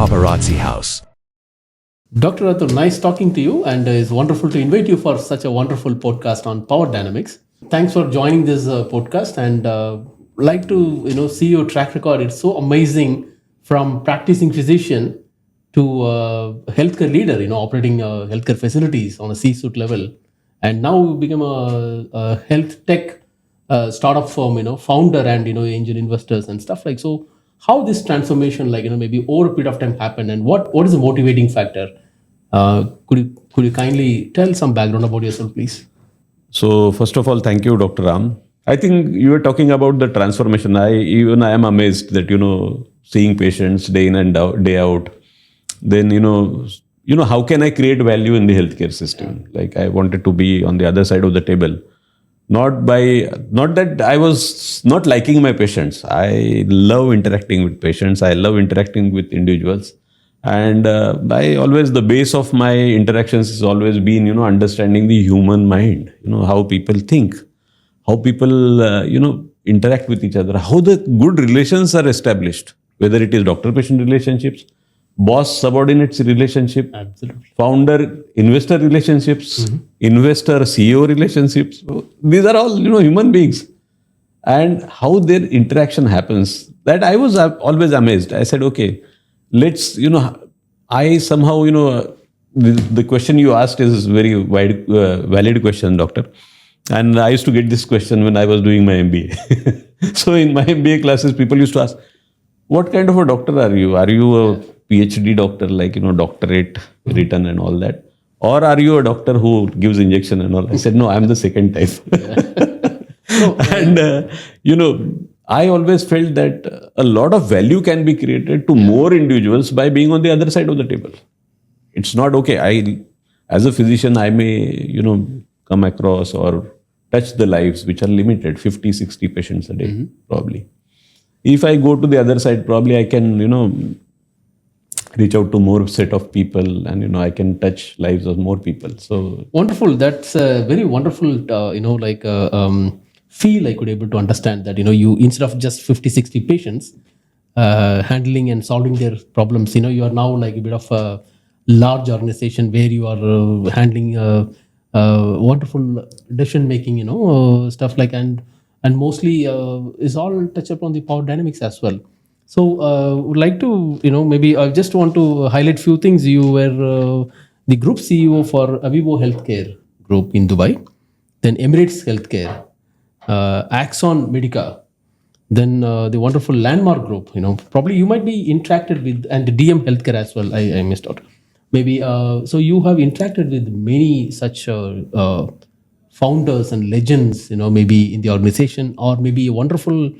Paparazzi House. Dr. Atul, nice talking to you, and it's wonderful to invite you for such a wonderful podcast on power dynamics. Thanks for joining this podcast, and like to see your track record. It's so amazing, from practicing physician to healthcare leader, operating healthcare facilities on a C-suite level, and now you become a health tech startup firm, founder and angel investors and stuff like so. How this transformation, maybe over a period of time, happened, and what is the motivating factor? Could you kindly tell some background about yourself, please? So first of all, thank you, Dr. Ram. I think you were talking about the transformation. I am amazed that seeing patients day in and day out. Then how can I create value in the healthcare system? Like I wanted to be on the other side of the table. Not that I was not liking my patients. I love interacting with patients. I love interacting with individuals. And the base of my interactions has always been, understanding the human mind, how people think, how people, interact with each other, how the good relations are established, whether it is doctor-patient relationships, boss-subordinates relationship, Absolutely. founder-investor relationships, investor-CEO relationships. These are all, human beings. And how their interaction happens, that I was always amazed. I said, okay, let's, I somehow, the question you asked is very valid question, doctor. And I used to get this question when I was doing my MBA. So in my MBA classes, people used to ask, what kind of a doctor are you? Are you a PhD doctor, like, doctorate written and all that? Or are you a doctor who gives injection and all? I said, no, I'm the second type. And, I always felt that a lot of value can be created to more individuals by being on the other side of the table. It's not okay. As a physician, I may, come across or touch the lives which are limited, 50, 60 patients a day, probably. If I go to the other side, probably I can, reach out to more set of people and, I can touch lives of more people. So wonderful. That's a very wonderful, feel I could able to understand that, you instead of just 50, 60 patients handling and solving their problems, you are now like a bit of a large organization where you are handling wonderful decision making, stuff like and mostly is all touch upon the power dynamics as well. So would like to, maybe I just want to highlight few things. You were the group CEO for Avivo Healthcare Group in Dubai, then Emirates Healthcare, Axon Medica, then the wonderful Landmark Group. Probably you might be interacted with, and the DM Healthcare as well. I missed out. Maybe so you have interacted with many such founders and legends. Maybe in the organization, or maybe a wonderful,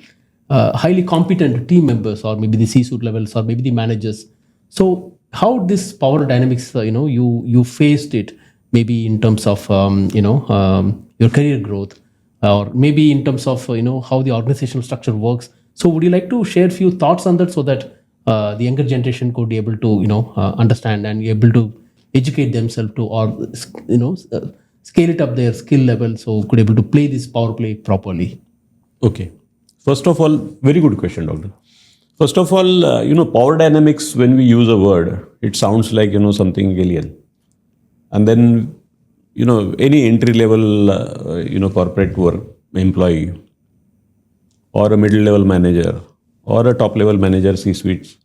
highly competent team members, or maybe the C-suite levels, or maybe the managers. So how this power dynamics, you faced it, maybe in terms of your career growth, or maybe in terms of how the organizational structure works. So would you like to share a few thoughts on that, so that the younger generation could be able to understand and be able to educate themselves to, or scale it up their skill level, so could able to play this power play properly? okay. First of all, very good question, doctor. First of all, power dynamics, when we use a word, it sounds like, something alien. And then, any entry level, corporate work employee, or a middle level manager, or a top level manager, C-suites,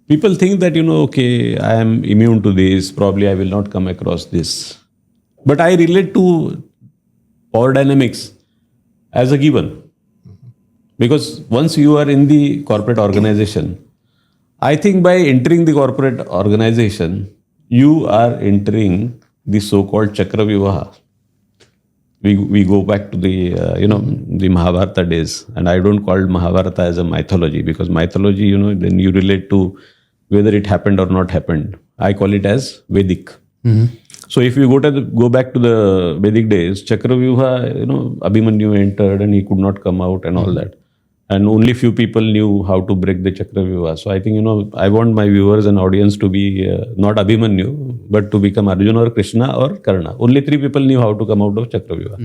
people think that, okay, I am immune to this, probably I will not come across this. But I relate to power dynamics as a given. Because once you are in the corporate organization, I think by entering the corporate organization, you are entering the so-called Chakra Vivaha. We go back to the, the Mahabharata days, and I don't call Mahabharata as a mythology, because mythology, then you relate to whether it happened or not happened. I call it as Vedic. So if you go back to the Vedic days, Chakra Vivaha, Abhimanyu entered and he could not come out and all that. And only few people knew how to break the Chakra Vivaha. So I think, I want my viewers and audience to be not Abhimanyu, but to become Arjuna or Krishna or Karna. Only 3 people knew how to come out of Chakra Vivaha.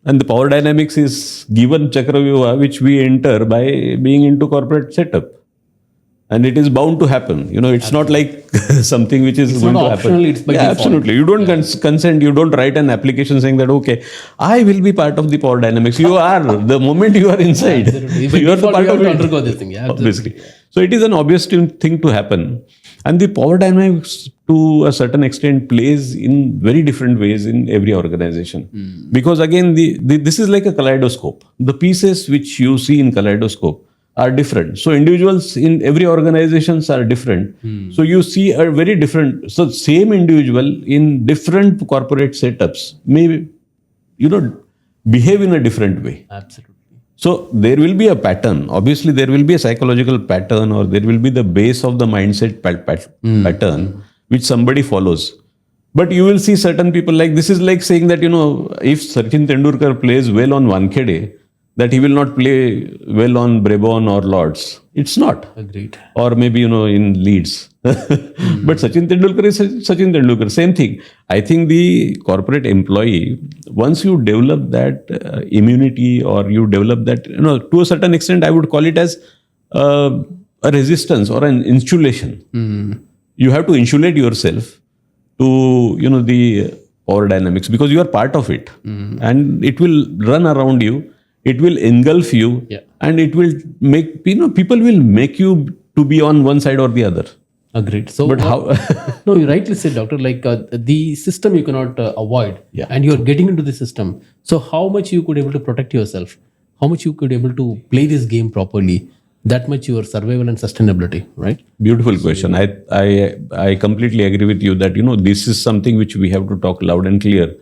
And the power dynamics is given Chakra Vivaha, which we enter by being into corporate setup. And it is bound to happen. It's not like something which is going not to optional, happen. it's by default. Absolutely. You don't consent. You don't write an application saying that, okay, I will be part of the power dynamics. You are. The moment you are inside, you are the part of it. Undergo this thing. Yeah, Obviously. So it is an obvious thing to happen. And the power dynamics, to a certain extent, plays in very different ways in every organization. Because again, this is like a kaleidoscope. The pieces which you see in kaleidoscope are different. So individuals in every organizations are different. So you see a very different, so same individual in different corporate setups may, behave in a different way. absolutely. So there will be a pattern. Obviously, there will be a psychological pattern, or there will be the base of the mindset pattern which somebody follows. But you will see certain people, like this is like saying that, if Sachin Tendulkar plays well on Wankhede, that he will not play well on Brabon or Lords. It's not. Agreed. Or maybe, in Leeds. But Sachin Tendulkar is Sachin Tendulkar. Same thing. I think the corporate employee, once you develop that immunity, or you develop that, to a certain extent, I would call it as a resistance or an insulation. You have to insulate yourself to, the power dynamics, because you are part of it. And it will run around you. It will engulf you, and it will make, people will make you to be on one side or the other. Agreed. So, But how? no, you rightly said, doctor, like the system you cannot avoid, and you're getting into the system. So how much you could able to protect yourself, how much you could able to play this game properly, that much your survival and sustainability, right? Beautiful question. I completely agree with you that, this is something which we have to talk loud and clear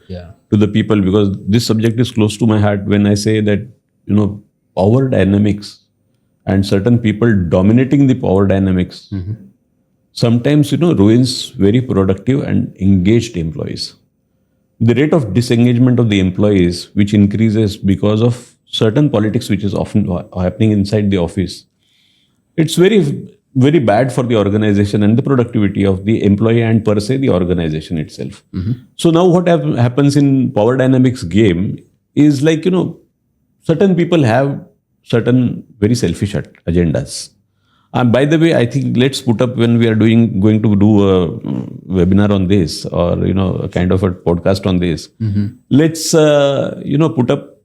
to the people, because this subject is close to my heart when I say that, power dynamics and certain people dominating the power dynamics sometimes, ruins very productive and engaged employees. The rate of disengagement of the employees, which increases because of certain politics which is often happening inside the office, it's very, very bad for the organization and the productivity of the employee and per se the organization itself. So now what happens in power dynamics game is like, certain people have certain very selfish agendas. And by the way, I think let's put up, when we are going to do a webinar on this, or, a kind of a podcast on this, let's, put up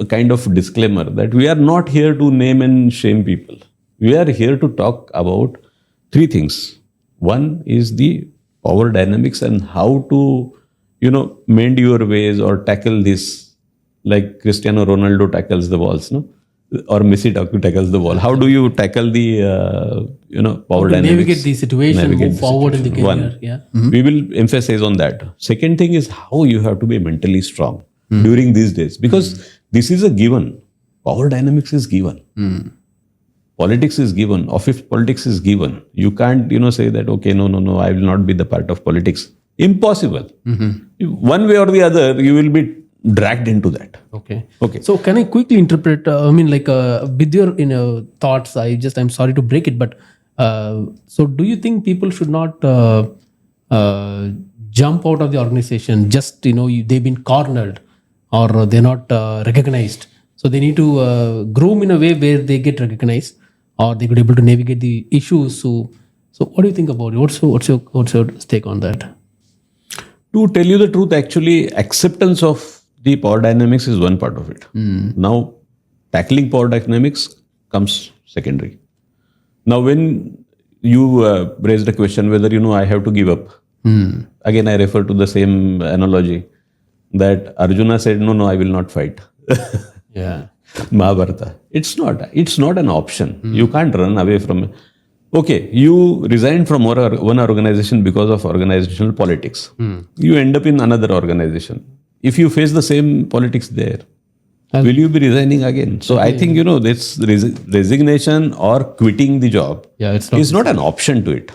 a kind of disclaimer that we are not here to name and shame people. We are here to talk about three things. One is the power dynamics and how to, mend your ways or tackle this, like Cristiano Ronaldo tackles the balls, no? Or Messi tackles the ball. How do you tackle the, power dynamics? Navigate the situation, move forward in the career. One, we will emphasize on that. Second thing is how you have to be mentally strong during these days, because this is a given. Power dynamics is given. Politics is given. Office politics is given. You can't, say that, okay, no, I will not be the part of politics. Impossible. One way or the other, you will be dragged into that. Okay. So can I quickly interpret? With your thoughts, I'm sorry to break it, but so do you think people should not jump out of the organization? Just they've been cornered, or they're not recognized. So they need to groom in a way where they get recognized, or they could able to navigate the issues. So what do you think about it? What's your take on that? To tell you the truth, actually, acceptance of the power dynamics is one part of it. Now, tackling power dynamics comes secondary. Now, when you raised the question whether, I have to give up, again, I refer to the same analogy that Arjuna said, no, I will not fight. Mahabharata. It's not an option. You can't run away from it. Okay, you resigned from one organization because of organizational politics. You end up in another organization. If you face the same politics there, will you be resigning again? So I think, this resignation or quitting the job is not an option to it.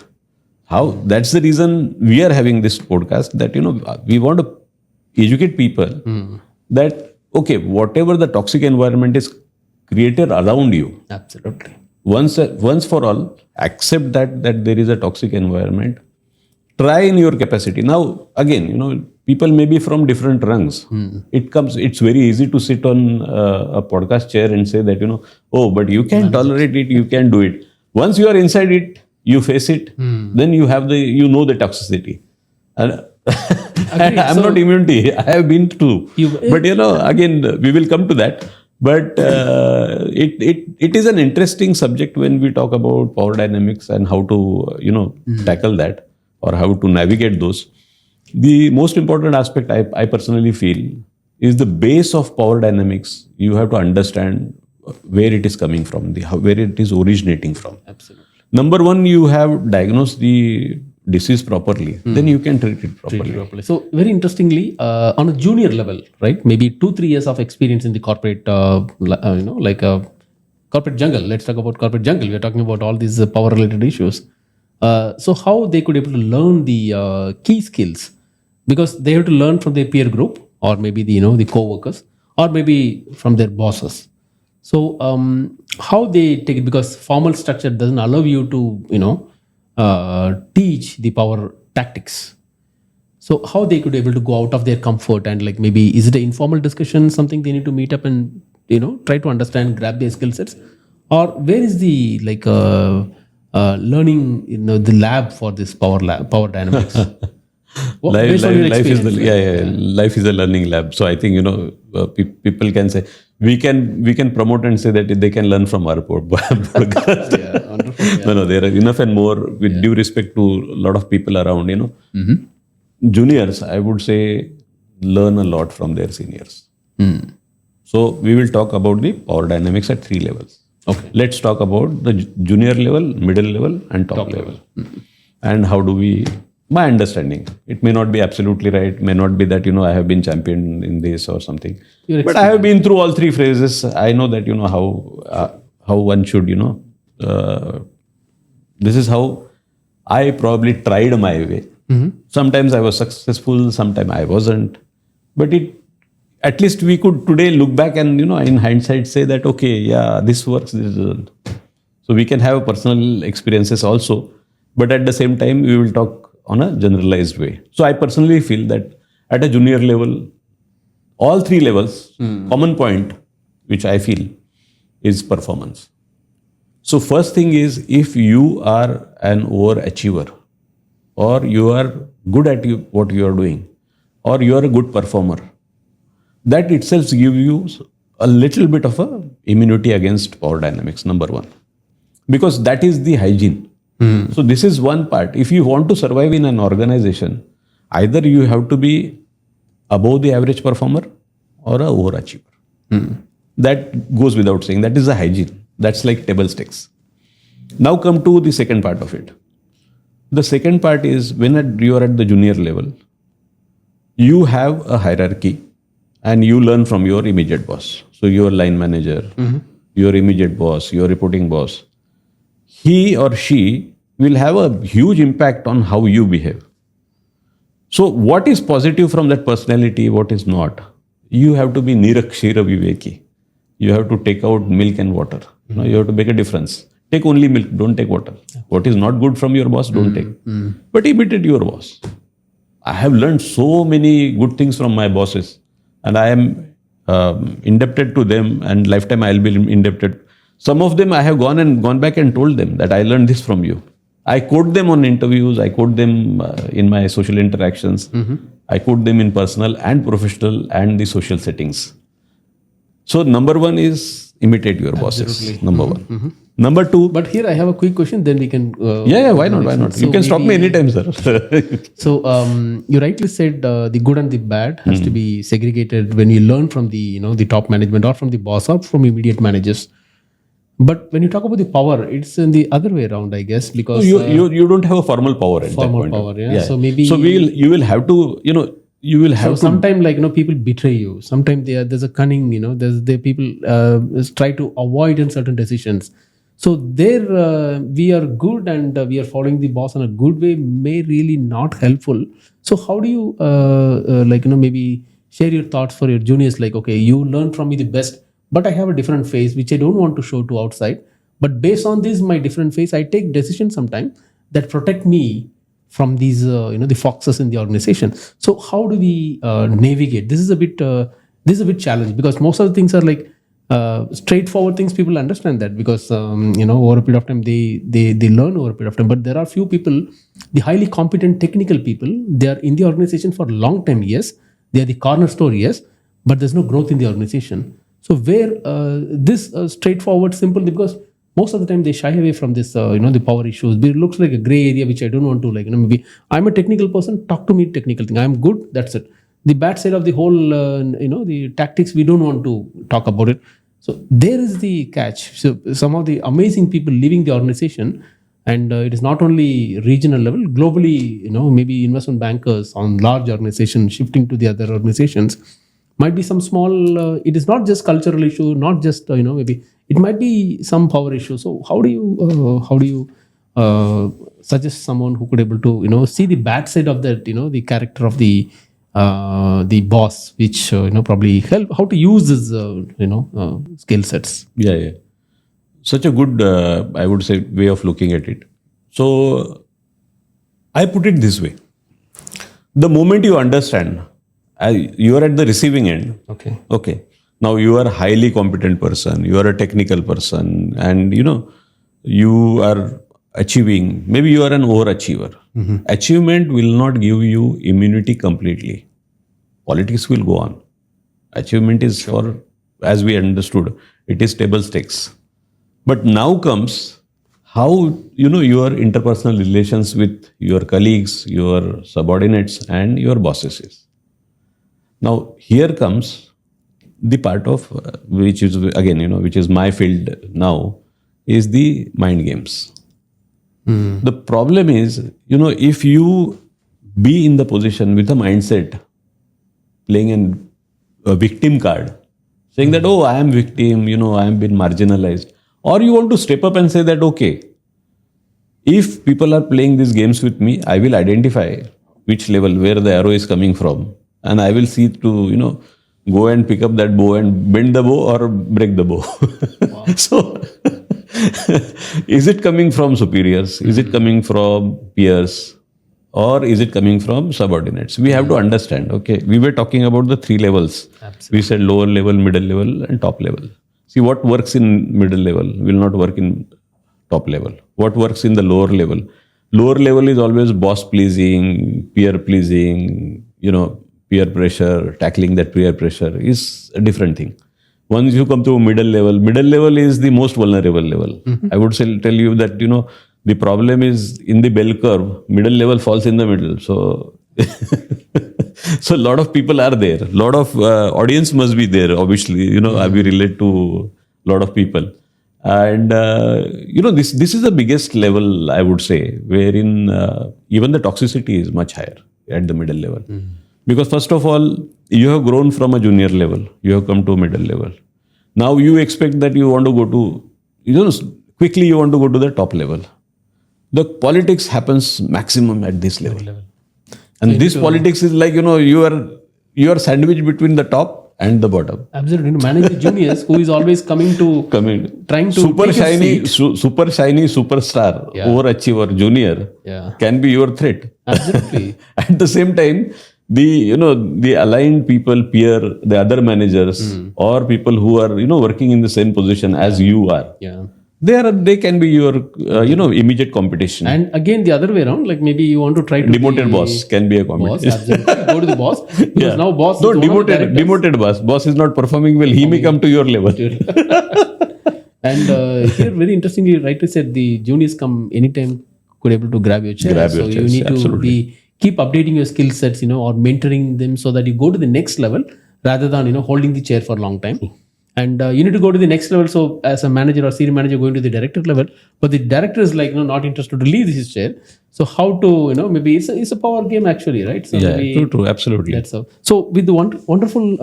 That's the reason we are having this podcast, that, we want to educate people that, okay, whatever the toxic environment is created around you. Absolutely. Once for all, accept that there is a toxic environment. Try in your capacity. Now, again, people may be from different rungs. It's very easy to sit on a podcast chair and say that, but you can tolerate it, you can do it. Once you are inside it, you face it, then you have the toxicity. And I'm not immune to it. I have been through. But again, we will come to that. But it is an interesting subject when we talk about power dynamics and how to tackle that or how to navigate those. The most important aspect I personally feel is the base of power dynamics. You have to understand where it is coming from, where it is originating from. Absolutely. Number one, you have diagnosed the disease properly, then you can treat it properly. So very interestingly, on a junior level, right? Maybe 2-3 years of experience in the corporate, like a corporate jungle. Let's talk about corporate jungle. We are talking about all these power-related issues. So how they could able to learn the key skills, because they have to learn from their peer group, or maybe the co-workers, or maybe from their bosses. So how they take it, because formal structure doesn't allow you to teach the power tactics. So how they could able to go out of their comfort, and like maybe is it an informal discussion, something they need to meet up and try to understand, grab their skill sets, or where is the learning the lab for this power dynamics? Life is a learning lab. So I think people can say we can promote and say that they can learn from our podcast. Yeah, wonderful. Yeah. No, there are enough and more with due respect to a lot of people around. Juniors, I would say, learn a lot from their seniors. So we will talk about the power dynamics at 3 levels. Okay. Let's talk about the junior level, middle level, and top level. And how do we? My understanding, it may not be absolutely right, may not be that I have been champion in this or something, but I have been through all 3 phases. I know that how one should this is how I probably tried my way. Sometimes I was successful, sometimes I wasn't, but at least we could today look back and in hindsight say that okay, yeah, this works, this doesn't. So we can have personal experiences also, but at the same time we will talk on a generalized way. So I personally feel that at a junior level, all 3 levels, common point, which I feel is performance. So first thing is, if you are an overachiever, or you are good at what you are doing, or you are a good performer, that itself gives you a little bit of a immunity against power dynamics, number one. Because that is the hygiene. So this is one part. If you want to survive in an organization, either you have to be above the average performer or an overachiever. That goes without saying. That is the hygiene. That's like table stakes. Now come to the second part of it. The second part is when you are at the junior level, you have a hierarchy and you learn from your immediate boss. So your line manager, your immediate boss, your reporting boss, he or she will have a huge impact on how you behave. So what is positive from that personality, what is not? You have to be nirakshira viveki. You have to take out milk and water. You have to make a difference. Take only milk, don't take water. What is not good from your boss, don't take. But imitate your boss. I have learned so many good things from my bosses, and I am indebted to them, and lifetime I'll be indebted. Some of them I have gone back and told them that I learned this from you. I quote them on interviews, I quote them in my social interactions, I quote them in personal and professional and the social settings. So number one is imitate your bosses. Number one. Number two. But here I have a quick question, then we can. Why not? So you can stop me anytime, sir. So you rightly said the good and the bad has to be segregated when you learn from the the top management or from the boss or from immediate managers. But when you talk about the power, it's in the other way around, I guess, because you don't have a formal power at formal that point. Power, yeah. So maybe you will have to you will have to. Sometimes people betray you. Sometimes there's a cunning. The people try to avoid in certain decisions. So there we are good and we are following the boss in a good way may really not helpful. So how do you maybe share your thoughts for your juniors? Like, okay, you learn from me the best, but I have a different phase which I don't want to show to outside. But based on this, my different phase, I take decisions sometimes that protect me from these, the foxes in the organization. So how do we navigate? This is a bit challenge, because most of the things are like straightforward things people understand that because over a period of time they learn over a period of time. But there are few people, the highly competent technical people, they are in the organization for a long time. Yes, they are the cornerstone. Yes, but there's no growth in the organization. So where this straightforward, simple, because most of the time they shy away from this, the power issues. It looks like a gray area which I don't want to maybe I'm a technical person. Talk to me technical thing. I'm good. That's it. The bad side of the whole, the tactics, we don't want to talk about it. So there is the catch. So some of the amazing people leaving the organization, and it is not only regional level, globally, maybe investment bankers on large organizations shifting to the other organizations. Might be some small, it is not just cultural issue, not just, maybe it might be some power issue. So how do you suggest someone who could able to, see the bad side of that, the character of the boss, which, probably help how to use this, skill sets. Yeah. Such a good, I would say, way of looking at it. So I put it this way. The moment you understand, you are at the receiving end. Okay. Now you are a highly competent person. You are a technical person, and you are achieving. Maybe you are an overachiever. Achievement will not give you immunity completely. Politics will go on. Achievement is for, as we understood, it is table stakes. But now comes how your interpersonal relations with your colleagues, your subordinates, and your bosses is. Now, here comes the part of which is again, which is my field now, is the mind games. The problem is, if you be in the position with a mindset playing a victim card, saying that, oh, I am victim, I am been marginalized, or you want to step up and say that, okay, if people are playing these games with me, I will identify which level, where the arrow is coming from. And I will see to, go and pick up that bow and bend the bow or break the bow. Wow. So, is it coming from superiors? Is it coming from peers? Or is it coming from subordinates? We have to understand, okay, we were talking about the 3 levels. Absolutely. We said lower level, middle level, and top level. See, what works in middle level will not work in top level. What works in the lower level? Lower level is always boss pleasing, peer pleasing, peer pressure, tackling that peer pressure is a different thing. Once you come to middle level is the most vulnerable level. I would tell you that, the problem is in the bell curve, middle level falls in the middle. So, so a lot of people are there. A lot of audience must be there, obviously, we relate to a lot of people. And, this is the biggest level, I would say, wherein even the toxicity is much higher at the middle level. Because first of all, you have grown from a junior level. You have come to a middle level. Now you expect that you want to go to, quickly you want to go to the top level. The politics happens maximum at this level. And so this politics is like, you are sandwiched between the top and the bottom. Absolutely. Manage the juniors who is always trying to super shiny superstar, overachiever junior can be your threat. Absolutely. At the same time, the aligned people, peer, the other managers, or people who are, working in the same position as you are. Yeah. They can be your, immediate competition. And again, the other way around, like maybe you want to try to demoted boss can be a competition. Boss, absolutely. Go to the boss. Because now boss is demoted boss. Boss is not performing well. He may come to your level. And here, very interestingly, rightly said, the juniors come anytime, could able to grab your chair. So you need to keep updating your skill sets, or mentoring them so that you go to the next level rather than, holding the chair for a long time. And you need to go to the next level. So as a manager or senior manager going to the director level, but the director is like, not interested to leave his chair. So how to, maybe it's a power game actually, right? So true, absolutely. That's so with the wonderful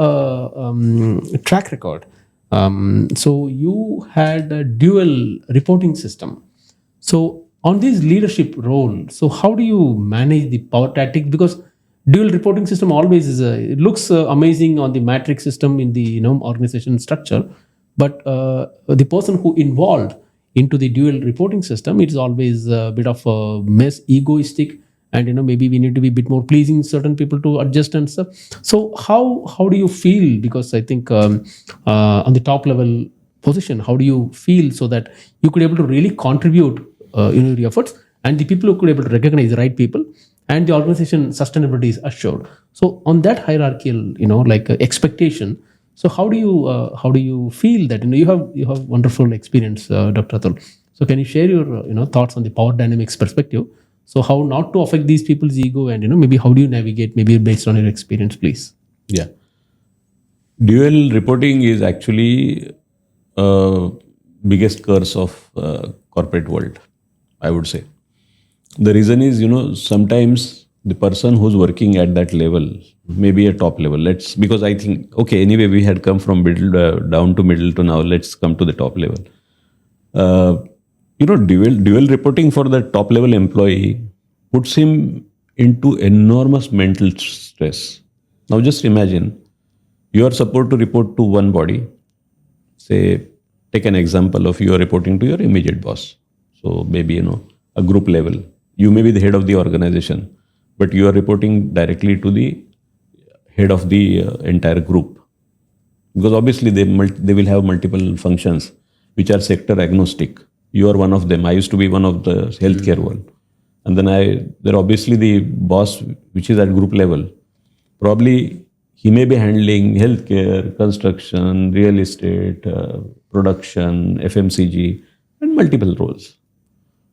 track record. So you had a dual reporting system. So on this leadership role, so how do you manage the power tactics? Because dual reporting system always is it looks amazing on the matrix system in the organization structure, but the person who involved into the dual reporting system, it is always a bit of a mess, egoistic, and maybe we need to be a bit more pleasing certain people to adjust and stuff. So how do you feel? Because I think on the top level position, how do you feel so that you could able to really contribute your efforts, and the people who could able to recognize the right people, and the organization sustainability is assured. So on that hierarchical expectation, so how do you feel that you have wonderful experience, Dr. Atul? So can you share your thoughts on the power dynamics perspective? So how not to affect these people's ego, and maybe how do you navigate, maybe based on your experience, please? Yeah. Dual reporting is actually biggest curse of corporate world, I would say. The reason is, sometimes the person who's working at that level, maybe a top level, because I think, okay, anyway, we had come from middle down to middle to now, let's come to the top level. Dual reporting for the top level employee puts him into enormous mental stress. Now just imagine, you are supposed to report to one body. Say, take an example of you are reporting to your immediate boss. So maybe, a group level. You may be the head of the organization, but you are reporting directly to the head of the entire group. Because obviously they will have multiple functions which are sector agnostic. You are one of them. I used to be one of the healthcare one. And then they're obviously the boss, which is at group level. Probably he may be handling healthcare, construction, real estate, production, FMCG, and multiple roles.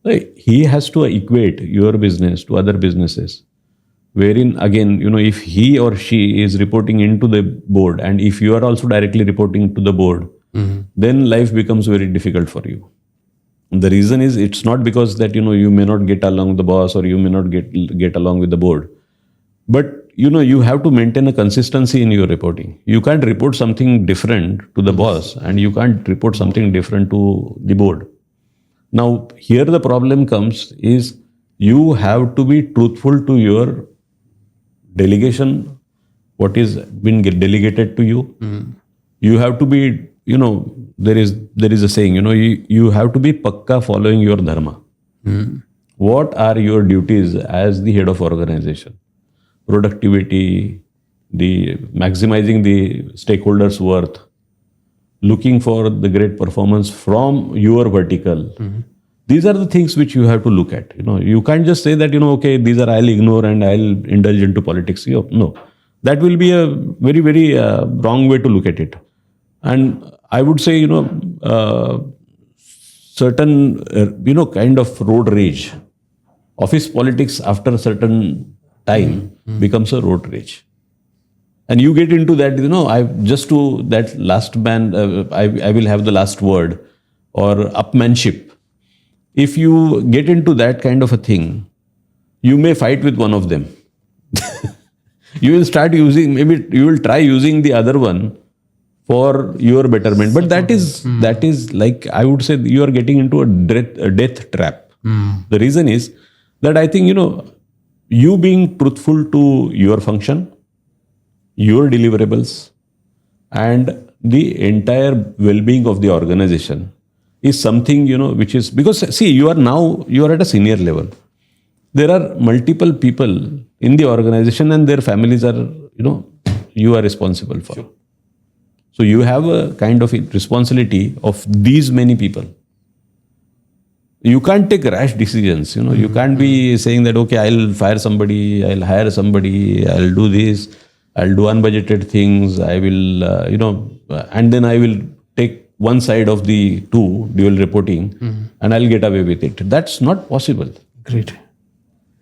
Right. He has to equate your business to other businesses, wherein again, if he or she is reporting into the board, and if you are also directly reporting to the board, then life becomes very difficult for you. The reason is, it's not because that, you may not get along with the boss, or you may not get along with the board. But, you have to maintain a consistency in your reporting. You can't report something different to the boss, and you can't report something different to the board. Now, here the problem comes is, you have to be truthful to your delegation, what is been delegated to you. You have to be, there is a saying, you have to be pakka following your dharma. What are your duties as the head of organization? Productivity, the maximizing the stakeholders' worth, looking for the great performance from your vertical. These are the things which you have to look at. You can't just say that, okay, these are, I'll ignore and I'll indulge into politics. No, that will be a very, very wrong way to look at it. And I would say, certain, kind of road rage. Office politics after a certain time becomes a road rage. And you get into that, I just to that last man, I will have the last word, or upmanship. If you get into that kind of a thing, you may fight with one of them. You will start using, maybe you will try using the other one for your betterment. But that is like, I would say, you are getting into a death trap. The reason is that I think, you being truthful to your function, your deliverables, and the entire well-being of the organization is something, which is, because see, you are at a senior level. There are multiple people in the organization, and their families are, you are responsible for. Sure. So you have a kind of responsibility of these many people. You can't take rash decisions. You can't be saying that, okay, I'll fire somebody, I'll hire somebody, I'll do this, I'll do unbudgeted things, I will, and then I will take one side of the two, dual reporting, and I'll get away with it. That's not possible. Great.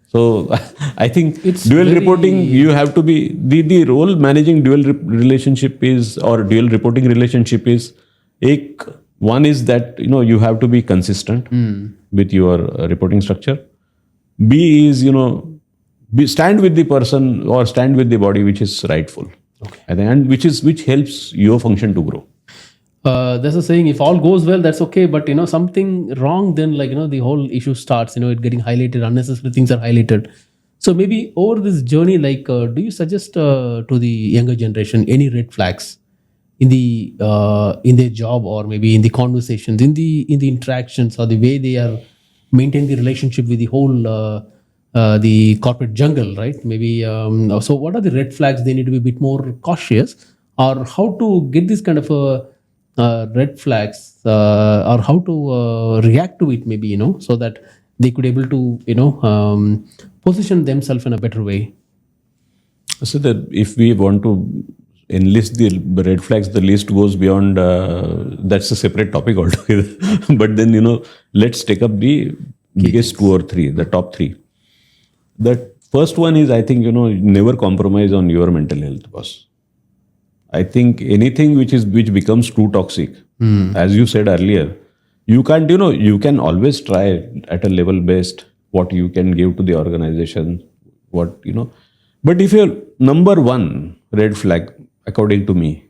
So I think it's dual reporting, you have to be, the role managing dual relationship is, or dual reporting relationship is, one is that, you have to be consistent with your reporting structure. B is, stand with the person or stand with the body which is rightful. Okay. And which helps your function to grow. There's a saying, if all goes well, that's okay. But, something wrong, then the whole issue starts, it getting highlighted, unnecessary things are highlighted. So maybe over this journey, do you suggest to the younger generation any red flags in their job, or maybe in the conversations, in the interactions, or the way they are maintaining the relationship with the whole the corporate jungle, right? Maybe so. What are the red flags they need to be a bit more cautious, or how to get this kind of red flags, or how to react to it? Maybe so that they could able to position themselves in a better way. So that if we want to enlist the red flags, the list goes beyond. That's a separate topic altogether. But then let's take up the biggest two or three, the top three. The first one is, I think, never compromise on your mental health, boss. I think anything which becomes too toxic, as you said earlier, you can't, you can always try at a level based what you can give to the organization, But if your number one red flag, according to me,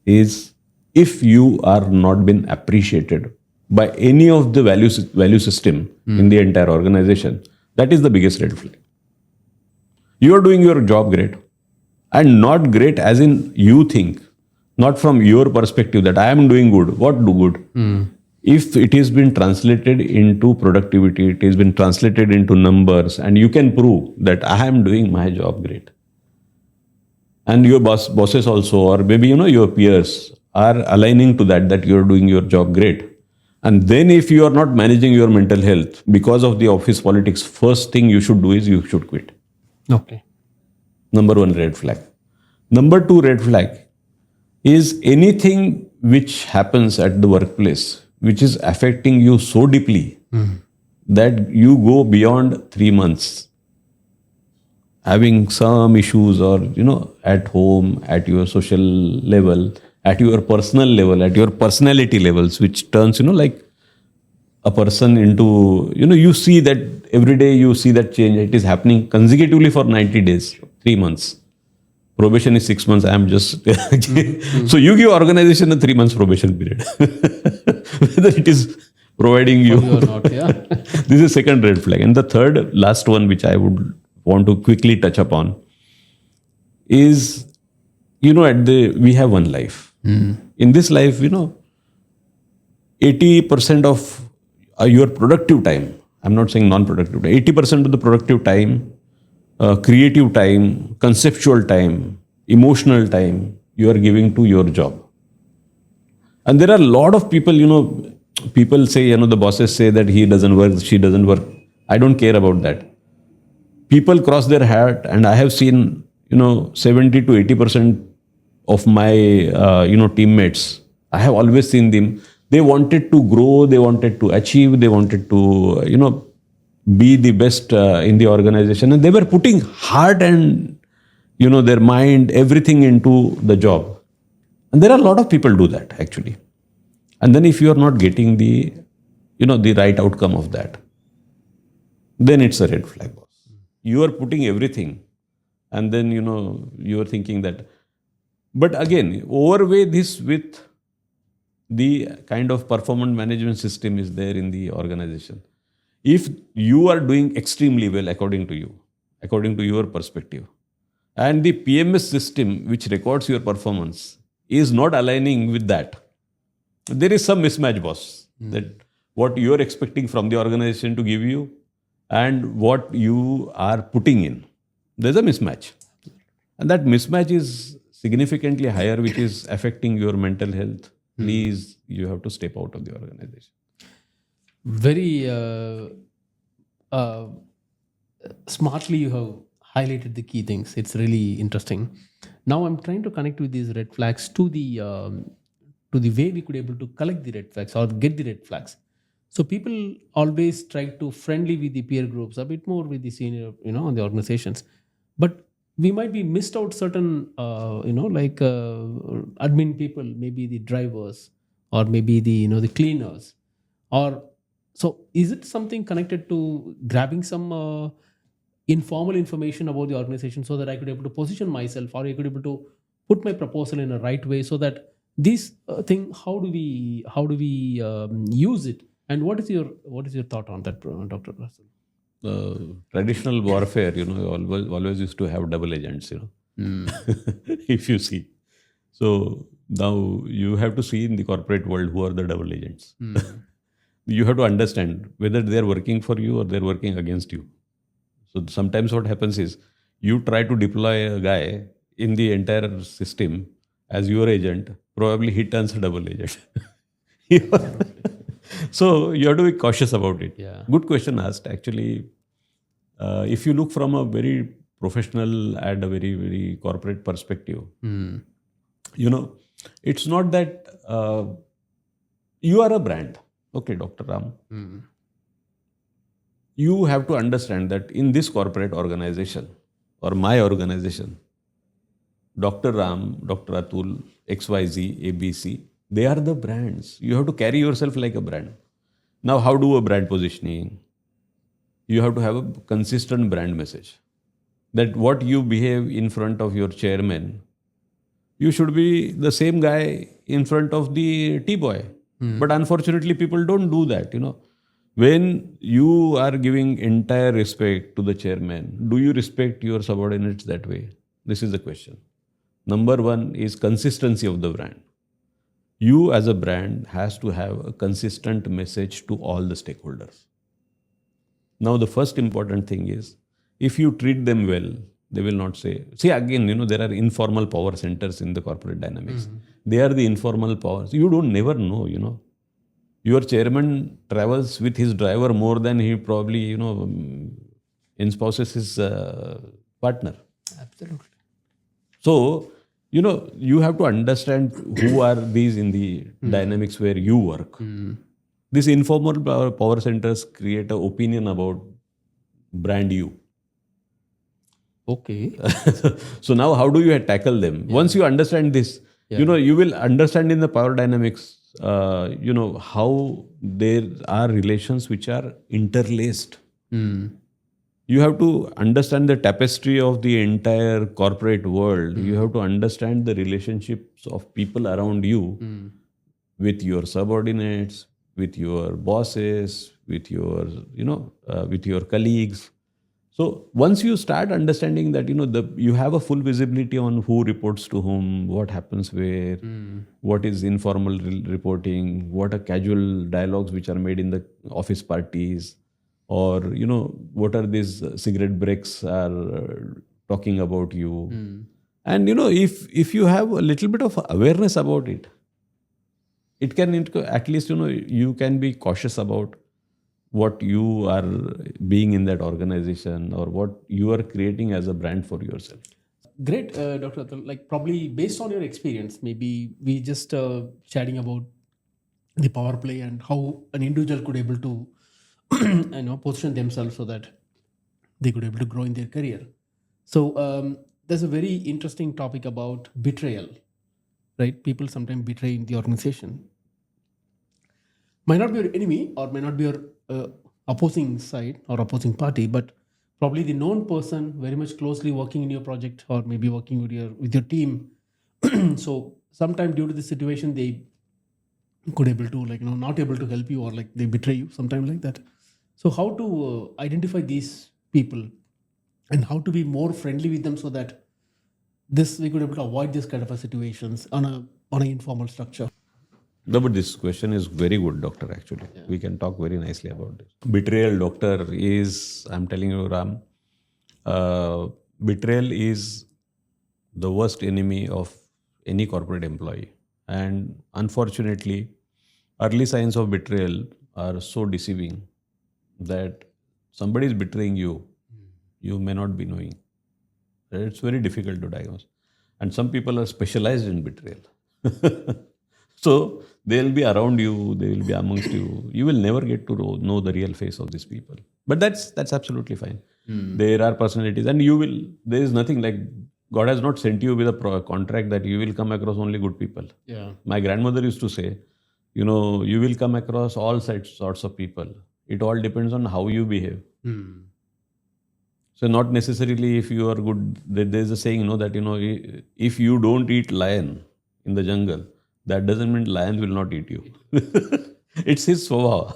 is if you are not been appreciated by any of the value system in the entire organization, that is the biggest red flag. You are doing your job great, and not great as in you think, not from your perspective that I am doing good. What do good? If it has been translated into productivity, it has been translated into numbers, and you can prove that I am doing my job great. And your bosses also, or maybe your peers are aligning to that you are doing your job great. And then if you are not managing your mental health because of the office politics, first thing you should do is you should quit. Okay. Number one red flag. Number two red flag is anything which happens at the workplace which is affecting you so deeply that you go beyond 3 months having some issues, or at home, at your social level, at your personal level, at your personality levels, which turns like a person into, you see that every day, you see that change. It is happening consecutively for 90 days, 3 months. Probation is 6 months. I am just so you give organization a 3 months probation period, whether it is providing you or not. Yeah. This is second red flag. And the third, last one, which I would want to quickly touch upon, is we have one life. In this life, 80% of your productive time, I'm not saying non-productive, 80% of the productive time, creative time, conceptual time, emotional time, you are giving to your job. And there are a lot of people, people say, the bosses say that he doesn't work, she doesn't work. I don't care about that. People cross their heart, and I have seen, 70 to 80% of my, teammates, I have always seen them. They wanted to grow, they wanted to achieve, they wanted to, be the best in the organization, and they were putting heart and their mind, everything into the job. And there are a lot of people do that actually. And then if you are not getting the the right outcome of that, then it's a red flag, boss. You are putting everything, and then you are thinking that. But again, overweigh this with the kind of performance management system is there in the organization. If you are doing extremely well according to you, according to your perspective, and the PMS system which records your performance is not aligning with that, there is some mismatch, boss. That what you are expecting from the organization to give you and what you are putting in, there's a mismatch. And that mismatch is significantly higher, which is affecting your mental health. Please, you have to step out of the organization. Very smartly you have highlighted the key things. It's really interesting. Now I'm trying to connect with these red flags to the way we could able to collect the red flags or get the red flags. So people always try to friendly with the peer groups, a bit more with the senior, on the organizations, but we might be missed out certain, like admin people, maybe the drivers, or maybe the the cleaners, or so. Is it something connected to grabbing some informal information about the organization so that I could able to position myself, or I could able to put my proposal in a right way, so that this thing, how do we use it, and what is your thought on that, Dr. Russell? Traditional warfare, always used to have double agents, if you see. So now you have to see in the corporate world who are the double agents. You have to understand whether they're working for you or they're working against you. So sometimes what happens is you try to deploy a guy in the entire system as your agent, probably he turns a double agent. So you have to be cautious about it. Yeah. Good question asked. Actually, if you look from a very professional and a very, very corporate perspective, you know, it's not that you are a brand. Okay, Dr. Ram. You have to understand that in this corporate organization or my organization, Dr. Ram, Dr. Atul, XYZ, ABC, they are the brands. You have to carry yourself like a brand. Now, how do a brand positioning? You have to have a consistent brand message. That what you behave in front of your chairman, you should be the same guy in front of the T-boy. But unfortunately, people don't do that, When you are giving entire respect to the chairman, do you respect your subordinates that way? This is the question. Number one is consistency of the brand. You as a brand has to have a consistent message to all the stakeholders. Now, the first important thing is, if you treat them well, they will not say, see again, there are informal power centers in the corporate dynamics. They are the informal powers. You don't never know, Your chairman travels with his driver more than he probably, espouses his partner. Absolutely. So, you have to understand who are these in the dynamics where you work. These informal power centers create an opinion about brand you. Okay. So now how do you tackle them? Once you understand this, you will understand in the power dynamics, how there are relations which are interlaced. You have to understand the tapestry of the entire corporate world. You have to understand the relationships of people around you with your subordinates, with your bosses, with your, with your colleagues. So once you start understanding that, you have a full visibility on who reports to whom, what happens where, what is informal reporting, what are casual dialogues which are made in the office parties, or, what are these cigarette breaks are talking about you. And, if you have a little bit of awareness about it, it can, at least, you can be cautious about what you are being in that organization or what you are creating as a brand for yourself. Great, Dr. Atul. Like probably based on your experience, maybe we just chatting about the power play and how an individual could able to position themselves so that they could able to grow in their career. So there's a very interesting topic about betrayal, right? People sometimes betray in the organization. Might not be your enemy or may not be your opposing side or opposing party, but probably the known person very much closely working in your project or maybe working with your team. So sometime due to the situation, they could able to not able to help you or like they betray you sometime like that. So how to identify these people and how to be more friendly with them so that we could able to avoid this kind of a situations on an informal structure. No, but this question is very good, doctor, actually. Yeah. We can talk very nicely about this. Betrayal, doctor, I'm telling you, Ram, betrayal is the worst enemy of any corporate employee. And unfortunately, early signs of betrayal are so deceiving that somebody is betraying you, you may not be knowing. It's very difficult to diagnose. And some people are specialized in betrayal. So they'll be around you, they will be amongst you. You will never get to know the real face of these people. But that's absolutely fine. There are personalities, and there is nothing like God has not sent you with a contract that you will come across only good people. Yeah. My grandmother used to say, you will come across all sorts of people. It all depends on how you behave. So not necessarily if you are good. There's a saying, that, if you don't eat lion in the jungle, that doesn't mean lion will not eat you. It's his swabha.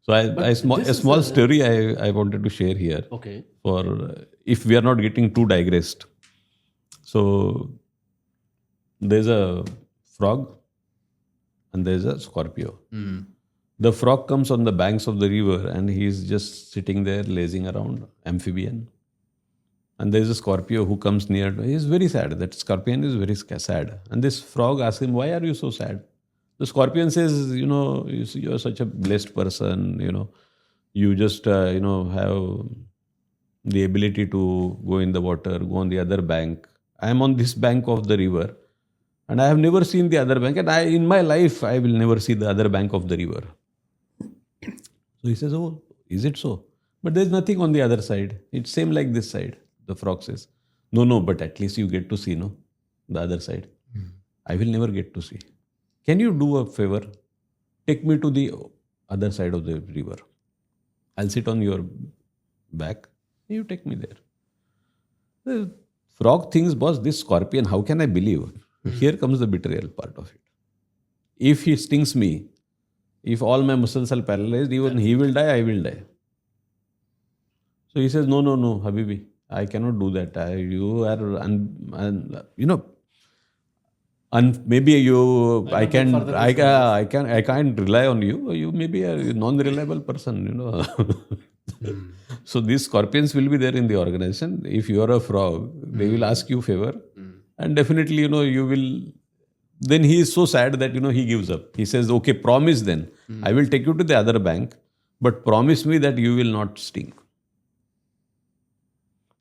So a small story I wanted to share here. Okay. For if we are not getting too digressed. So there's a frog and there's a scorpio. The frog comes on the banks of the river and he's just sitting there lazing around, amphibian. And there's a Scorpio who comes near. He's very sad. That Scorpion is very sad. And this frog asks him, "Why are you so sad?" The Scorpion says, you're such a blessed person. You just, have the ability to go in the water, go on the other bank. I am on this bank of the river and I have never seen the other bank. And in my life, I will never see the other bank of the river. So he says, "Oh, is it so? But there's nothing on the other side. It's same like this side." The frog says, No, but at least you get to see, no? The other side. I will never get to see. Can you do a favor? Take me to the other side of the river. I'll sit on your back. You take me there. The frog thinks, boss, this scorpion, how can I believe? Here comes the betrayal part of it. If he stings me, if all my muscles are paralyzed, even he will die, I will die. So he says, no, Habibi, I cannot do that. You are, maybe you, I can't rely on you. You may be a non-reliable person, So these scorpions will be there in the organization. If you are a frog, they will ask you favor. And definitely, you will. Then he is so sad that, he gives up. He says, okay, promise then. I will take you to the other bank, but promise me that you will not sting.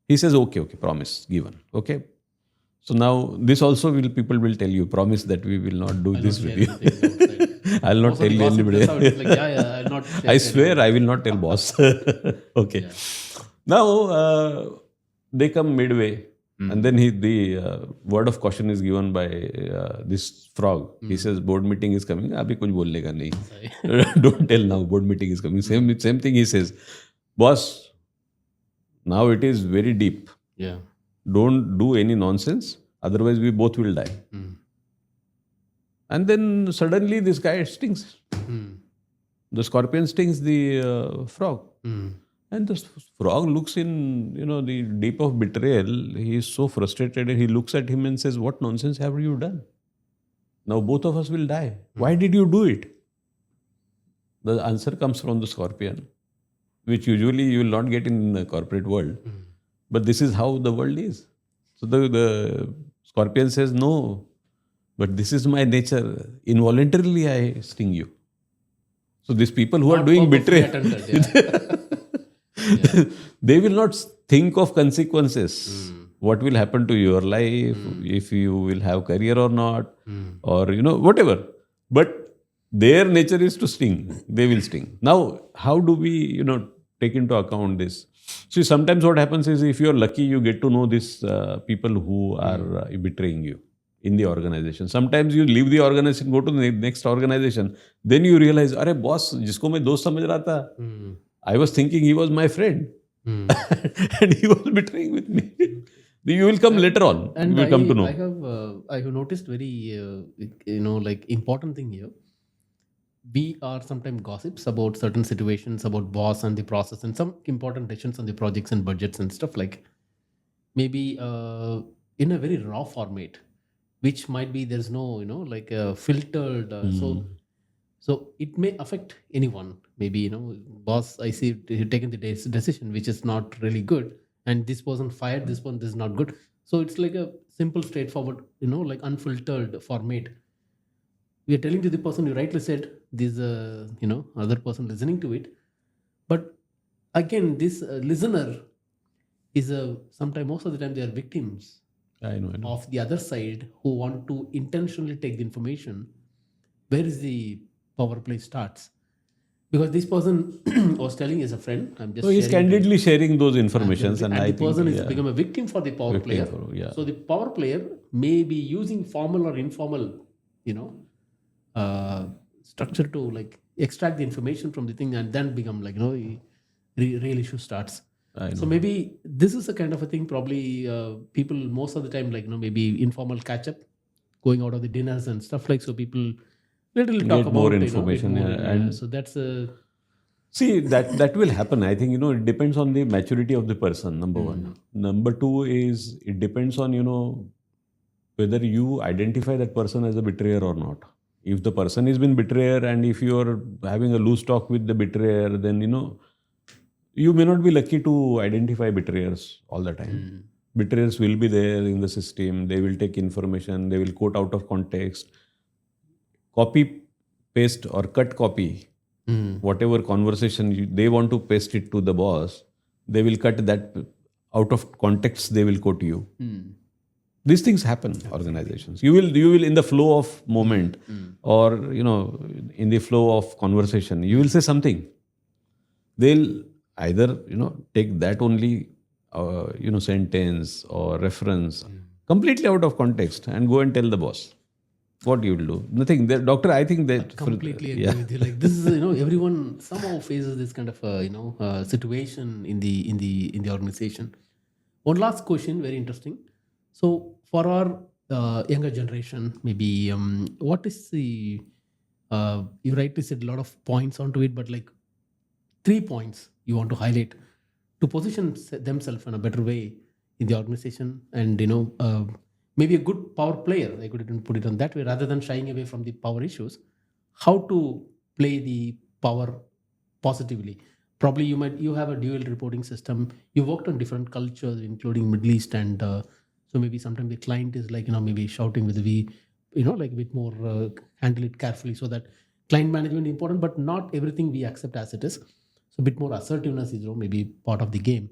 He says, okay, promise, given. Okay. So now this also people will tell you, promise that we will not do this with you. I'll not tell anybody. I'll not I swear I will not tell boss. Okay. Yeah. Now they come midway and then the word of caution is given by this frog. He says, board meeting is coming. Abhi kuch bollega nahi. Don't tell now, board meeting is coming. Same thing he says. Boss, now it is very deep. Yeah. Don't do any nonsense. Otherwise, we both will die. And then suddenly this guy stings. The scorpion stings the frog. And the frog looks in, the deep of betrayal. He is so frustrated. He looks at him and says, what nonsense have you done? Now both of us will die. Why did you do it? The answer comes from the scorpion, which usually you will not get in the corporate world. But this is how the world is. So the scorpion says, no, but this is my nature. Involuntarily I sting you. So these people who are doing betrayal, they will not think of consequences. What will happen to your life, if you will have career or not, or whatever. But their nature is to sting. They will sting. Now, how do we, take into account this? See, sometimes what happens is if you're lucky, you get to know these people who are betraying you in the organization. Sometimes you leave the organization, go to the next organization. Then you realize, "Arey boss, jisko main dost samajh raha tha, I was thinking he was my friend." And he was betraying with me. You will come later on. And you will come to know. I have noticed very, important thing here. We are sometimes gossips about certain situations, about boss and the process and some important decisions on the projects and budgets and stuff, like maybe in a very raw format, which might be there's no, filtered. So it may affect anyone. Maybe, boss, I see he taken the decision, which is not really good. And this person fired this one, this is not good. So it's like a simple, straightforward, unfiltered format. We are telling to the person, you rightly said, this, other person listening to it. But again, this listener is sometimes, most of the time, they are victims I know. of the other side who want to intentionally take the information. Where is the power play starts? Because this person was telling is a friend. I'm just. So he's candidly sharing those informations, and the person is become a victim for the power player. So the power player may be using formal or informal, structure to extract the information from the thing and then become real issue starts. So maybe this is a kind of a thing. Probably people most of the time maybe informal catch up, going out of the dinners and stuff so people little talk about more information. And so that's see that will happen. I think it depends on the maturity of the person. Number one. Number two is it depends on whether you identify that person as a betrayer or not. If the person has been betrayer and if you are having a loose talk with the betrayer, then you may not be lucky to identify betrayers all the time. Betrayers will be there in the system. They will take information. They will quote out of context, copy, paste or cut copy. Whatever conversation they want to paste it to the boss, they will cut that out of context. They will quote you. These things happen organizations. You will in the flow of moment or in the flow of conversation, you will say something. They'll either take that only sentence or reference completely out of context and go and tell the boss. What you will do? Nothing. Doctor, I think that Completely agree with you. Like this is everyone somehow faces this kind of situation in the organization. One last question, very interesting. So for our younger generation, maybe what is the you rightly said a lot of points onto it, but like 3 points you want to highlight to position themselves in a better way in the organization, and maybe a good power player. I couldn't put it on that way. Rather than shying away from the power issues, how to play the power positively. Probably you have a dual reporting system. You worked on different cultures, including Middle East, and so maybe sometimes the client is like maybe shouting with the like a bit more handle it carefully, so that client management is important, but not everything we accept as it is. So a bit more assertiveness is maybe part of the game.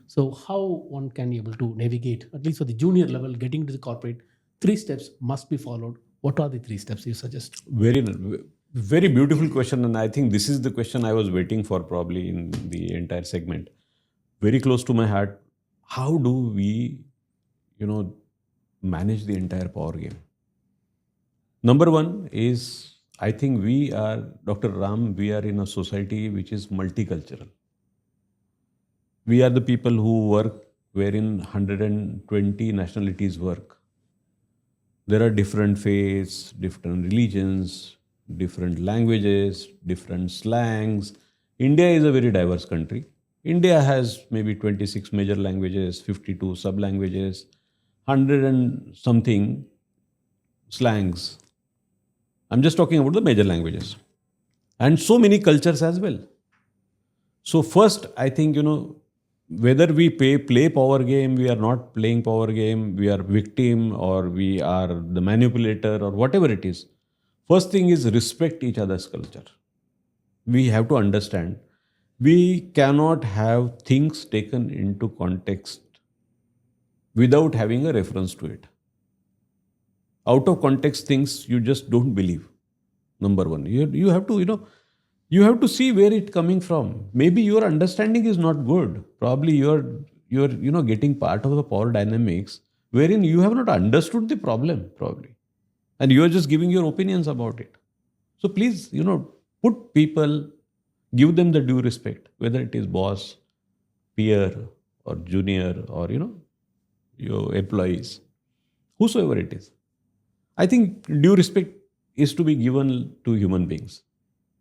So how one can be able to navigate, at least for the junior level, getting to the corporate, 3 steps must be followed. What are the 3 steps you suggest? Very, very beautiful question, and I think this is the question I was waiting for probably in the entire segment. Very close to my heart. How do we, manage the entire power game? Number one is, I think we are, Dr. Ram, we are in a society which is multicultural. We are the people who work wherein 120 nationalities work. There are different faiths, different religions, different languages, different slangs. India is a very diverse country. India has maybe 26 major languages, 52 sub-languages, 100 and something slangs. I'm just talking about the major languages. And so many cultures as well. So first, I think, whether we play power game, we are not playing power game, we are victim or we are the manipulator or whatever it is. First thing is respect each other's culture. We have to understand we cannot have things taken into context without having a reference to it. Out of context things you just don't believe. Number one, you have to you have to see where it's coming from. Maybe your understanding is not good. Probably you're getting part of the power dynamics wherein you have not understood the problem probably, and you are just giving your opinions about it. So please put people, give them the due respect, whether it is boss, peer or junior or your employees, whosoever it is. I think due respect is to be given to human beings.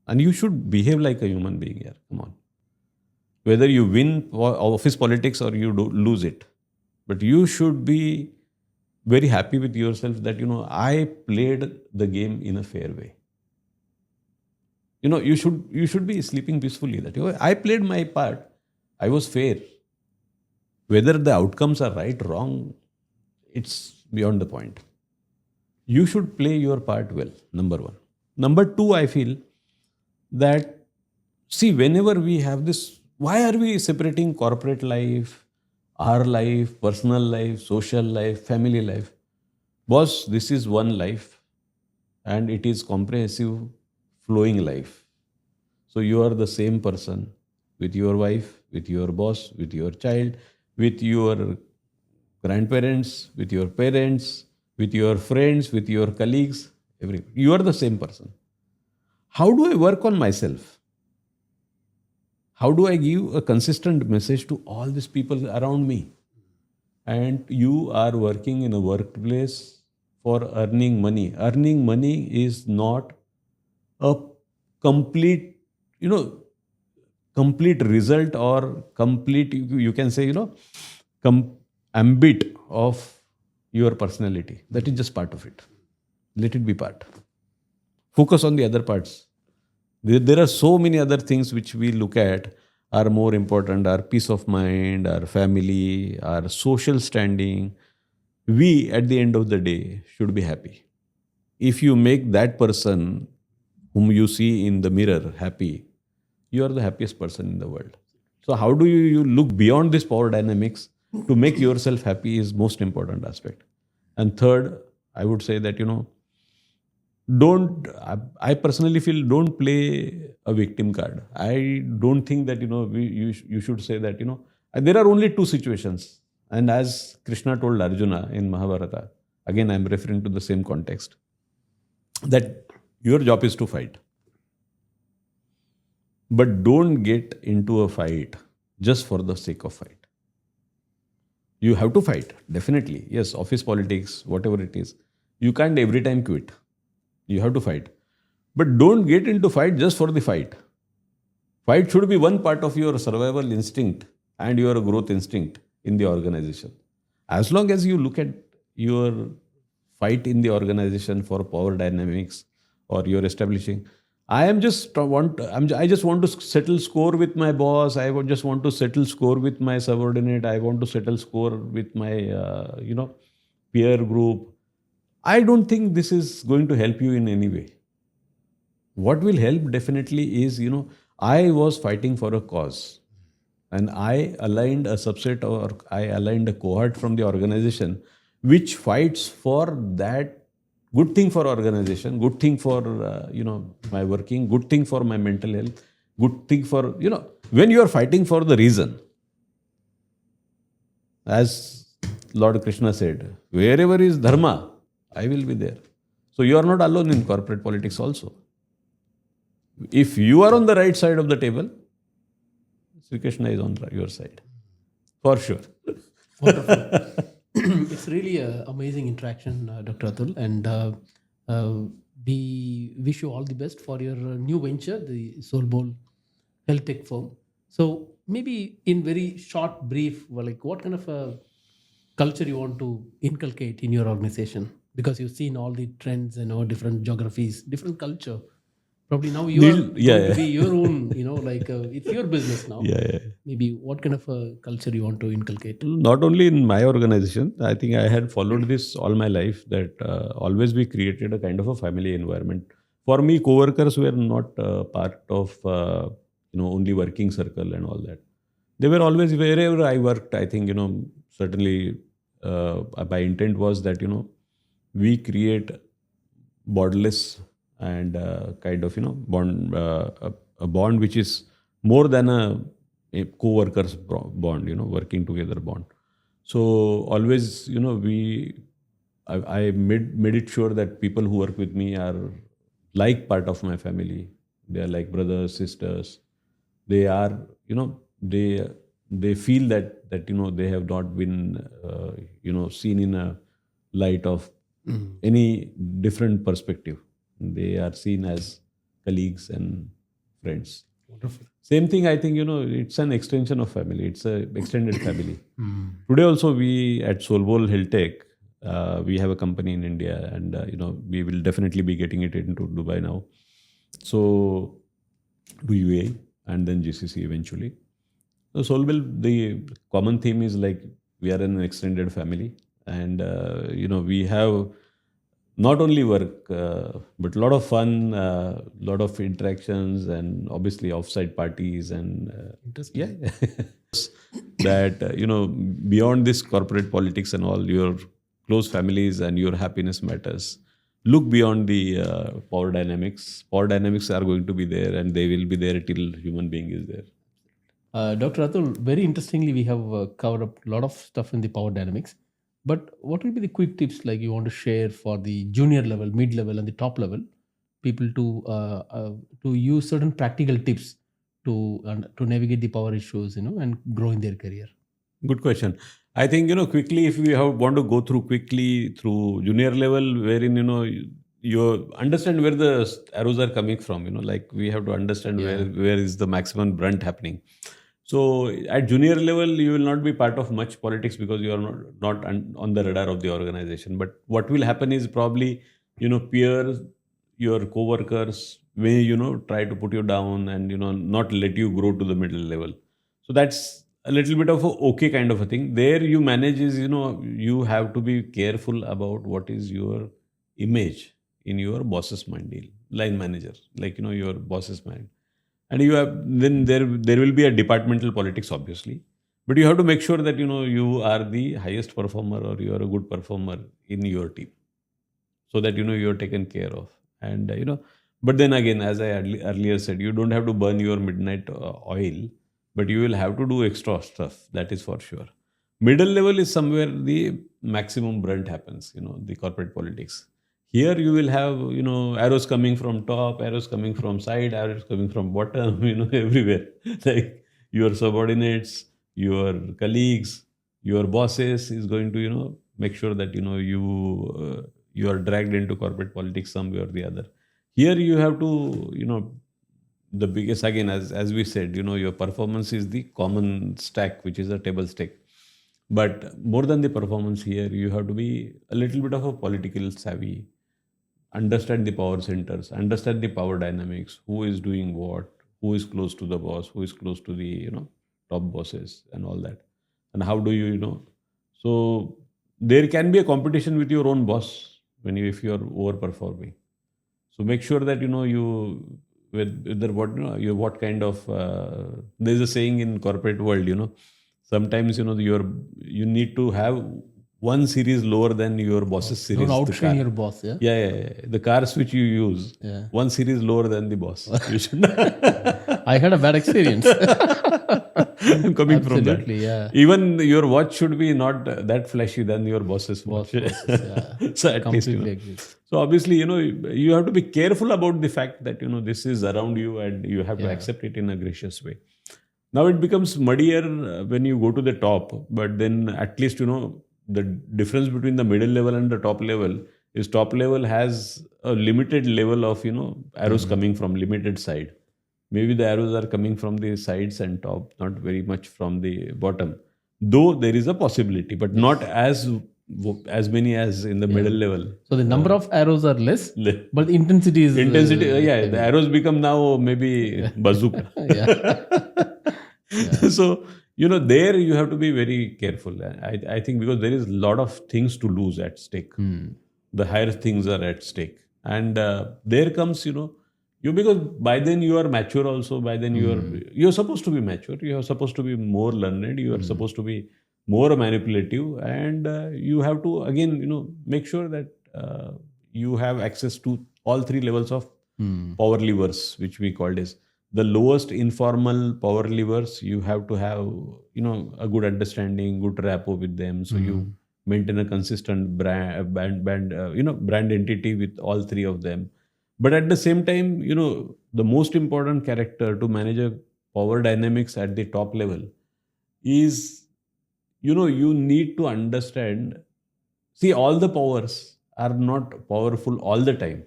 And you should behave like a human being here. Come on. Whether you win office politics or you lose it. But you should be very happy with yourself that, I played the game in a fair way. You should be sleeping peacefully that I played my part. I was fair. Whether the outcomes are right, wrong, it's beyond the point. You should play your part well, number one. Number two, I feel that, see, whenever we have this, why are we separating corporate life, our life, personal life, social life, family life? Boss, this is one life and it is comprehensive, flowing life. So you are the same person with your wife, with your boss, with your child, with your grandparents, with your parents, with your friends, with your colleagues, you are the same person. How do I work on myself? How do I give a consistent message to all these people around me? And you are working in a workplace for earning money. Earning money is not a complete, complete result or complete, you can say, ambit of your personality. That is just part of it. Let it be part. Focus on the other parts. There are so many other things which we look at are more important, our peace of mind, our family, our social standing. We, at the end of the day, should be happy. If you make that person whom you see in the mirror happy, you are the happiest person in the world. So how do you look beyond this power dynamics to make yourself happy is most important aspect. And third, I would say that, don't, I personally feel, don't play a victim card. I don't think that, you should say that, there are only two situations. And as Krishna told Arjuna in Mahabharata, again, I'm referring to the same context, that your job is to fight. But don't get into a fight just for the sake of fight. You have to fight, definitely. Yes, office politics, whatever it is. You can't every time quit. You have to fight. But don't get into fight just for the fight. Fight should be one part of your survival instinct and your growth instinct in the organization. As long as you look at your fight in the organization for power dynamics, or you're establishing, I just want to settle score with my boss. I just want to settle score with my subordinate. I want to settle score with my peer group. I don't think this is going to help you in any way. What will help definitely is, I was fighting for a cause, and I aligned a subset, or I aligned a cohort from the organization which fights for that good thing for organization, good thing for my working, good thing for my mental health, good thing for when you are fighting for the reason, as Lord Krishna said, wherever is dharma, I will be there. So you are not alone in corporate politics also. If you are on the right side of the table, Sri Krishna is on your side, for sure. Wonderful. It's really an amazing interaction, Dr. Atul, and we wish you all the best for your new venture, the Soul Bowl Health Tech firm. So maybe in very short, brief, like what kind of a culture you want to inculcate in your organization? Because you've seen all the trends, different geographies, different culture. Probably now you are going to be your own, it's your business now. Maybe what kind of a culture you want to inculcate? Not only in my organization, I think I had followed this all my life, that always we created a kind of a family environment. For me, co-workers were not part of, only working circle and all that. They were always, wherever I worked, I think, certainly my intent was that, we create borderless and kind of, bond, a bond which is more than a co-workers bond, working together bond. So always, I made it sure that people who work with me are like part of my family. They are like brothers, sisters. They are, they feel that they have not been, seen in a light of any different perspective. They are seen as colleagues and friends. Wonderful. Same thing, I think, it's an extension of family. It's an extended family. Today also, we at Soul Bowl Health Tech, we have a company in India, and, we will definitely be getting it into Dubai now. So, to UAE and then GCC eventually. So, Soul Bowl, the common theme is like we are an extended family, and, we have not only work, but a lot of fun, a lot of interactions, and obviously offsite parties and that, beyond this corporate politics and all, your close families and your happiness matters. Look beyond the power dynamics. Power dynamics are going to be there, and they will be there till human being is there. Dr. Atul, very interestingly, we have covered up a lot of stuff in the power dynamics. But what will be the quick tips like you want to share for the junior level, mid level, and the top level people to use certain practical tips to navigate the power issues, and grow in their career? Good question. I think, quickly, if we want to go through quickly through junior level, wherein, you understand where the arrows are coming from, like we have to understand where is the maximum brunt happening. So at junior level, you will not be part of much politics because you are not on the radar of the organization. But what will happen is probably, peers, your co-workers may, try to put you down and, not let you grow to the middle level. So that's a little bit of a okay kind of a thing. There you manage is, you have to be careful about what is your image in your boss's mind, line manager, like, your boss's mind. And you have, then there will be a departmental politics, obviously. But you have to make sure that, you are the highest performer or you are a good performer in your team, so that you're taken care of. And but then again, as I earlier said, you don't have to burn your midnight oil, but you will have to do extra stuff, that is for sure. Middle level is somewhere the maximum brunt happens, the corporate politics. Here you will have, arrows coming from top, arrows coming from side, arrows coming from bottom, everywhere. Like your subordinates, your colleagues, your bosses is going to, make sure that, you are dragged into corporate politics some way or the other. Here you have to, the biggest, again, as we said, your performance is the common stack, which is a table stake. But more than the performance here, you have to be a little bit of a political savvy, understand the power centers, understand the power dynamics, who is doing what, who is close to the boss, who is close to the, top bosses and all that. And how do you, so there can be a competition with your own boss if you are overperforming. So make sure that, you, whether what, what kind of, there's a saying in corporate world, sometimes, you need to have one series lower than your boss's series. Don't outshine your boss, yeah? Yeah. The cars which you use, Yeah. one series lower than the boss. You should. I had a bad experience. I'm coming from that. Absolutely, yeah. Even your watch should be not that flashy than your boss's watch. Yeah. So at least, Completely agree. So obviously, you have to be careful about the fact that, this is around you and you have to accept it in a gracious way. Now it becomes muddier when you go to the top, but then at least, the difference between the middle level and the top level is top level has a limited level of, arrows coming from limited side. Maybe the arrows are coming from the sides and top, not very much from the bottom. Though there is a possibility, but not as many as in the middle level. So the number of arrows are less, but the intensity is... The arrows become now maybe bazooka. So, there you have to be very careful. I think because there is a lot of things to lose at stake. The higher things are at stake. And there comes, because by then you are mature also. By then you're supposed to be mature. You are supposed to be more learned. You are supposed to be more manipulative. And you have to, again, make sure that you have access to all three levels of power levers, which we called as the lowest informal power levers. You have to have, a good understanding, good rapport with them. So you maintain a consistent brand entity with all three of them. But at the same time, the most important character to manage a power dynamics at the top level is, you need to understand, see, all the powers are not powerful all the time.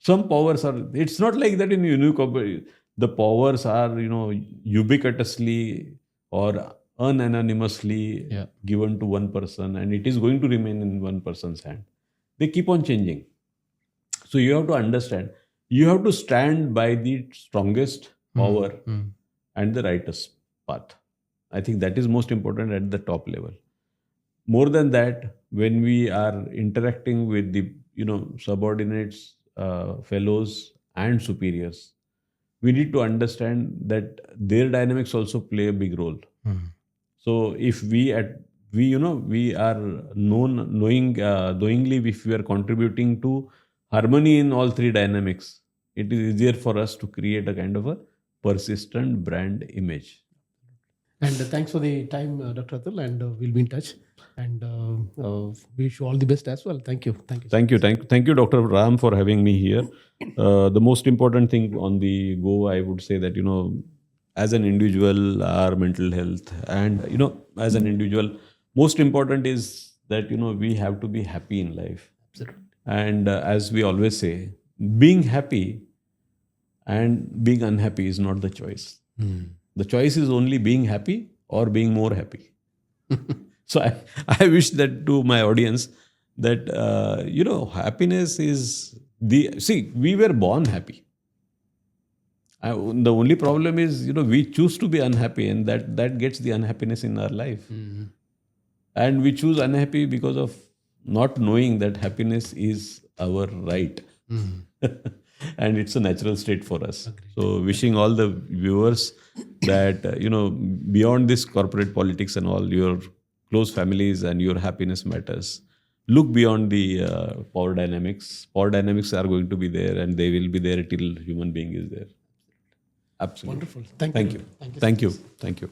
Some powers are, it's not like that in the powers are, ubiquitously or unanimously given to one person, and it is going to remain in one person's hand. They keep on changing. So you have to understand, you have to stand by the strongest power and the rightest path. I think that is most important at the top level. More than that, when we are interacting with the, subordinates, fellows and superiors, we need to understand that their dynamics also play a big role. So if we are knowingly, if we are contributing to harmony in all three dynamics, it is easier for us to create a kind of a persistent brand image. And thanks for the time, Dr. Atul, and we'll be in touch. And wish you all the best as well. Thank you. Thank you, Dr. Ram, for having me here. The most important thing on the go, I would say that, as an individual, our mental health, and, as an individual, most important is that, we have to be happy in life. Absolutely. And as we always say, being happy and being unhappy is not the choice. The choice is only being happy or being more happy. So I wish that to my audience that, happiness is We were born happy. The only problem is, we choose to be unhappy, and that gets the unhappiness in our life. And we choose unhappy because of not knowing that happiness is our right. And it's a natural state for us. Agreed. So wishing all the viewers that, beyond this corporate politics and all, your close families and your happiness matters. Look beyond the power dynamics. Power dynamics are going to be there, and they will be there till human being is there. Absolutely. Wonderful. Thank you. Thank you. Thank you.